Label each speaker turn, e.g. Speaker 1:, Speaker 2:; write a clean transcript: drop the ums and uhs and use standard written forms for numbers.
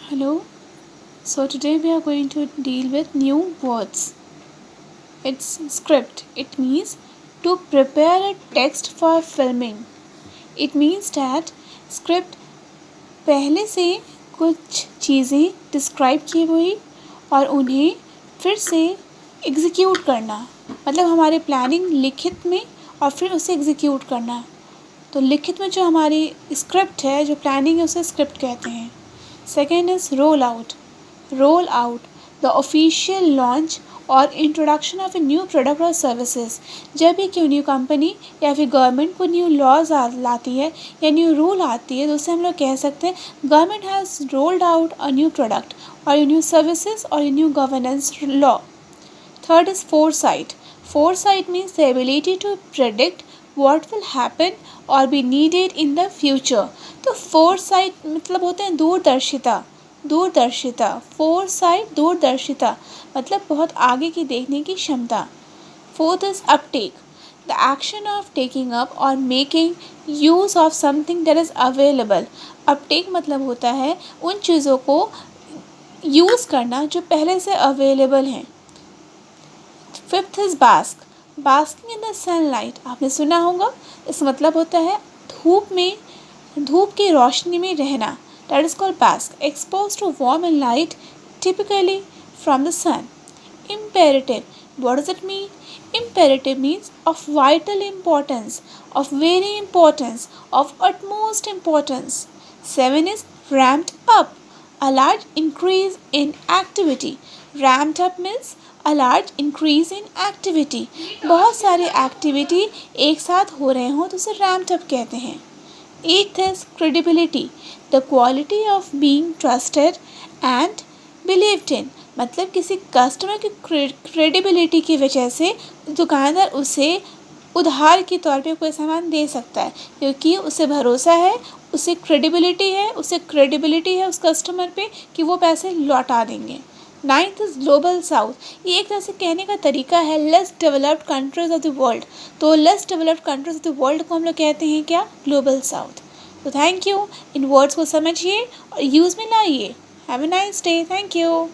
Speaker 1: Hello. So today we are going to deal with new words. It's script. It means to prepare a text for filming. It means that script पहले से कुछ चीज़ें describe की हुई और उन्हें फिर से एग्जीक्यूट करना, मतलब हमारे प्लानिंग लिखित में और फिर उसे एग्जीक्यूट करना। तो लिखित में जो हमारी स्क्रिप्ट है, जो प्लानिंग है, उसे स्क्रिप्ट कहते हैं। Second is roll out. Roll out the official launch और introduction of a new product और सर्विसेज। जब भी कोई न्यू कंपनी या फिर गवर्नमेंट को न्यू लॉज लाती है या न्यू रूल आती है, तो उससे हम लोग कह सकते हैं government has rolled out a new product और न्यू सर्विसेज और new governance law. Third is foresight. Foresight means the ability to predict what will happen or be needed in the future। तो foresight मतलब होते हैं दूरदर्शिता। दूरदर्शिता, foresight दूरदर्शिता मतलब बहुत आगे की देखने की क्षमता। Fourth is uptake, the action of taking up और making use of something that is available. Uptake मतलब होता है उन चीज़ों को यूज़ करना जो पहले से अवेलेबल हैं। Fifth is bask. Basking in the sunlight, आपने सुना होगा, इसका मतलब होता है धूप की रोशनी में रहना। That is called bask. Expose to warm and light typically from the sun. Imperative, what does it mean? Imperative means of vital importance, of very importance, of utmost importance. 7 is ramped up, a large increase in activity. Ramped up means a large increase in activity. बहुत सारे activity एक साथ हो रहे हों तो उसे ramped up कहते हैं। 8th is credibility, the quality of being trusted and believed in। मतलब किसी कस्टमर की क्रेडिबिलिटी की वजह से दुकानदार उसे उधार के तौर पे कोई सामान दे सकता है, क्योंकि उसे भरोसा है, उसे क्रेडिबिलिटी है उस कस्टमर पे कि वो पैसे लौटा देंगे। 9th is global south. ये एक तरह से कहने का तरीका है less developed countries of the world. तो less developed countries of the world को हम लोग कहते हैं क्या? Global south. तो थैंक यू। इन वर्ड्स को समझिए और यूज़ में लाइए। Have a nice day. Thank you.